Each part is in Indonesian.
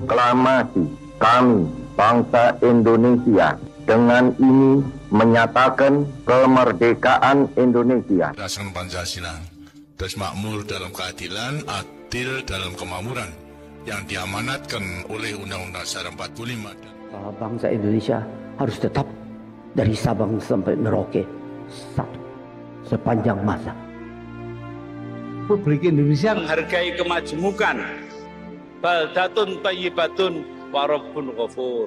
Proklamasi kami, bangsa Indonesia, dengan ini menyatakan kemerdekaan Indonesia. Berdasarkan Pancasila, terus makmur dalam keadilan, adil dalam kemakmuran, yang diamanatkan oleh Undang-Undang Dasar 45. Bangsa Indonesia harus tetap dari Sabang sampai Merauke satu sepanjang masa. Republik Indonesia menghargai kemajemukan, baldatun thayyibatun wa rabbun ghafur.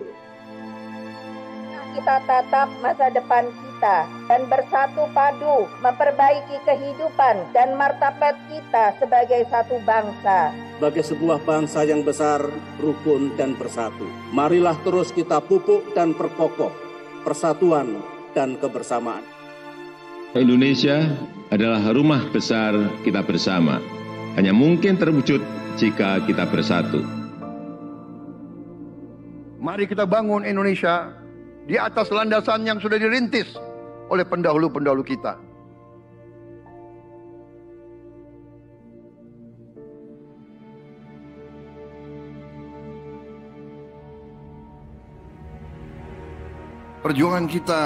Kita tatap masa depan kita dan bersatu padu memperbaiki kehidupan dan martabat kita sebagai satu bangsa. Sebagai sebuah bangsa yang besar, rukun dan bersatu. Marilah terus kita pupuk dan perkokoh persatuan dan kebersamaan. Indonesia adalah rumah besar kita bersama. Hanya mungkin terwujud jika kita bersatu. Mari kita bangun Indonesia di atas landasan yang sudah dirintis oleh pendahulu-pendahulu kita. Perjuangan kita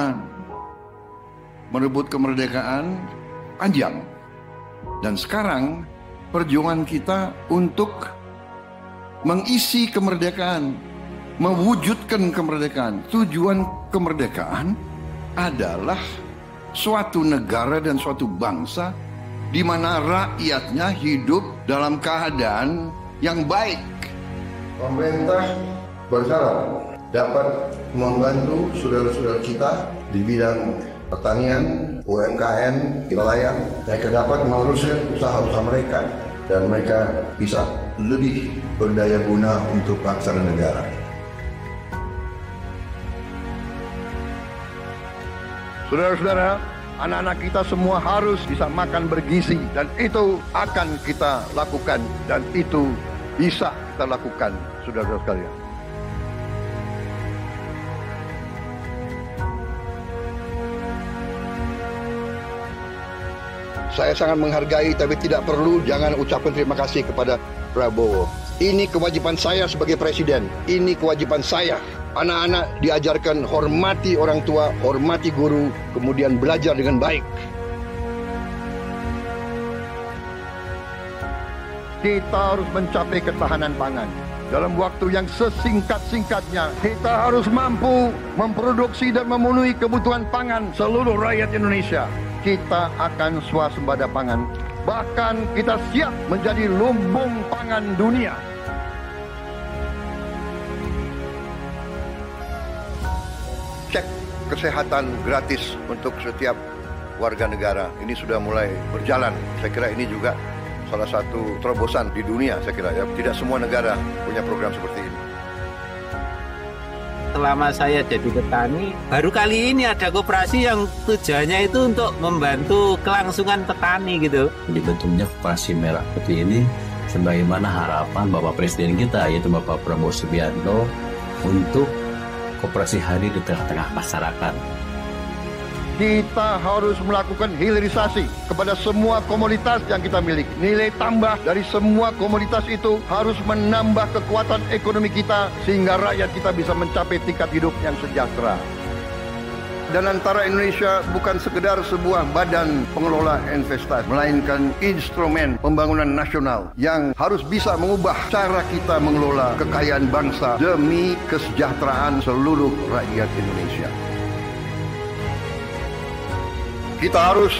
merebut kemerdekaan panjang. Dan sekarang perjuangan kita untuk mengisi kemerdekaan, mewujudkan kemerdekaan. Tujuan kemerdekaan adalah suatu negara dan suatu bangsa di mana rakyatnya hidup dalam keadaan yang baik. Pemerintah berharap dapat membantu saudara-saudara kita di bidang pertanian, UMKM, nelayan. Mereka dapat meneruskan usaha-usaha mereka dan mereka bisa lebih berdaya guna untuk bangsa dan negara. Saudara-saudara, anak-anak kita semua harus bisa makan bergizi dan itu akan kita lakukan dan itu bisa kita lakukan, saudara-saudara sekalian. Saya sangat menghargai tapi tidak perlu jangan ucapkan terima kasih kepada Prabowo. Ini kewajiban saya sebagai presiden. Ini kewajiban saya. Anak-anak diajarkan hormati orang tua, hormati guru, kemudian belajar dengan baik. Kita harus mencapai ketahanan pangan. Dalam waktu yang sesingkat-singkatnya, kita harus mampu memproduksi dan memenuhi kebutuhan pangan seluruh rakyat Indonesia. Kita akan swasembada pangan. Bahkan kita siap menjadi lumbung pangan dunia. Cek kesehatan gratis untuk setiap warga negara. Ini sudah mulai berjalan. Saya kira ini juga salah satu terobosan di dunia, saya kira ya. Tidak semua negara punya program seperti ini. Selama saya jadi petani, baru kali ini ada koperasi yang tujuannya itu untuk membantu kelangsungan petani gitu. Dibentuknya koperasi merah putih ini sebagaimana harapan Bapak Presiden kita, yaitu Bapak Prabowo Subianto, untuk koperasi hadir di tengah-tengah masyarakat. Kita harus melakukan hilirisasi kepada semua komoditas yang kita miliki. Nilai tambah dari semua komoditas itu harus menambah kekuatan ekonomi kita sehingga rakyat kita bisa mencapai tingkat hidup yang sejahtera. Dan antara Indonesia bukan sekedar sebuah badan pengelola investasi, melainkan instrumen pembangunan nasional yang harus bisa mengubah cara kita mengelola kekayaan bangsa demi kesejahteraan seluruh rakyat Indonesia. Kita harus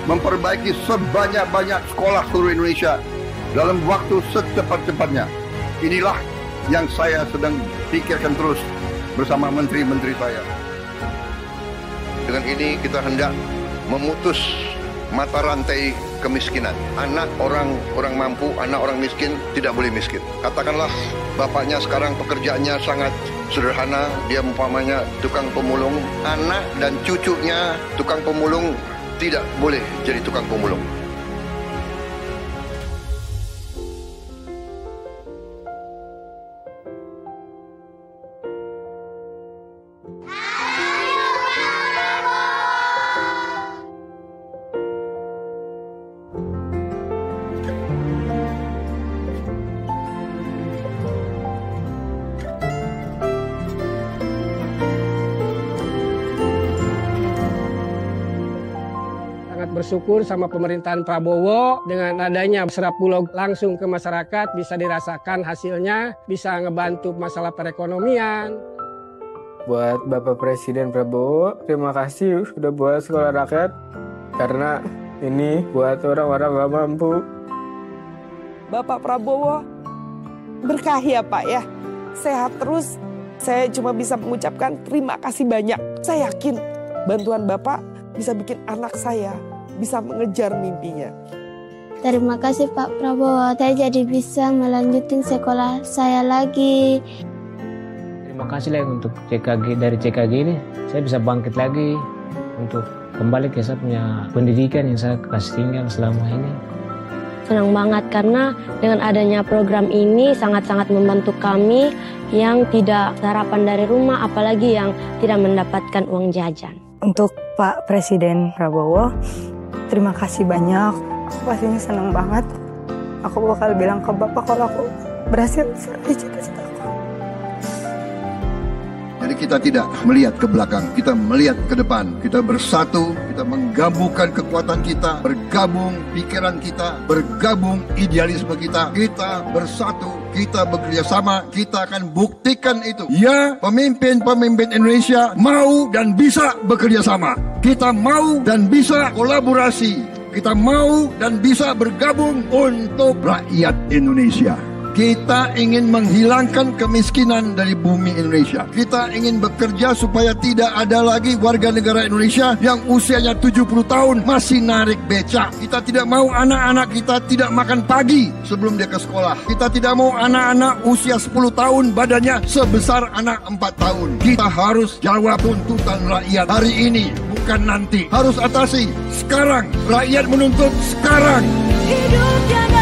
memperbaiki sebanyak-banyak sekolah seluruh Indonesia dalam waktu secepat-cepatnya. Inilah yang saya sedang pikirkan terus bersama menteri-menteri saya. Dengan ini kita hendak memutus mata rantai kemiskinan. Anak orang mampu, anak orang miskin tidak boleh miskin. Katakanlah bapaknya sekarang pekerjaannya sangat sederhana, dia umpamanya tukang pemulung, anak dan cucunya tukang pemulung tidak boleh jadi tukang pemulung. bersyukur sama pemerintahan Prabowo dengan adanya Serap Bulog langsung ke masyarakat, bisa dirasakan hasilnya, bisa ngebantu masalah perekonomian. Buat Bapak Presiden Prabowo, terima kasih sudah buat sekolah rakyat, karena ini buat orang-orang gak mampu. Bapak Prabowo, berkahi ya Pak ya, sehat terus. Saya cuma bisa mengucapkan terima kasih banyak. Saya yakin bantuan Bapak bisa bikin anak saya bisa mengejar mimpinya. Terima kasih Pak Prabowo, saya jadi bisa melanjutkan sekolah saya lagi. Terima kasih lah untuk CKG, dari CKG ini saya bisa bangkit lagi untuk kembali ke saya punya pendidikan yang saya kasih tinggal selama ini. Senang banget karena dengan adanya program ini sangat-sangat membantu kami yang tidak sarapan dari rumah, apalagi yang tidak mendapatkan uang jajan. Untuk Pak Presiden Prabowo, terima kasih banyak. Aku pastinya senang banget. Aku bakal bilang ke Bapak kalau aku berhasil meraih cita-cita aku. Jadi kita tidak melihat ke belakang, kita melihat ke depan. Kita bersatu, kita menggabungkan kekuatan kita, bergabung pikiran kita, bergabung idealisme kita. Kita bersatu, kita bekerja sama, kita akan buktikan itu. Ya, pemimpin-pemimpin Indonesia mau dan bisa bekerja sama. Kita mau dan bisa kolaborasi. Kita mau dan bisa bergabung untuk rakyat Indonesia. Kita ingin menghilangkan kemiskinan dari bumi Indonesia. Kita ingin bekerja supaya tidak ada lagi warga negara Indonesia yang usianya 70 tahun masih narik becak. Kita tidak mau anak-anak kita tidak makan pagi sebelum dia ke sekolah. Kita tidak mau anak-anak usia 10 tahun badannya sebesar anak 4 tahun. Kita harus jawab tuntutan rakyat hari ini, bukan nanti. Harus atasi sekarang. Rakyat menuntut sekarang. Hidup dan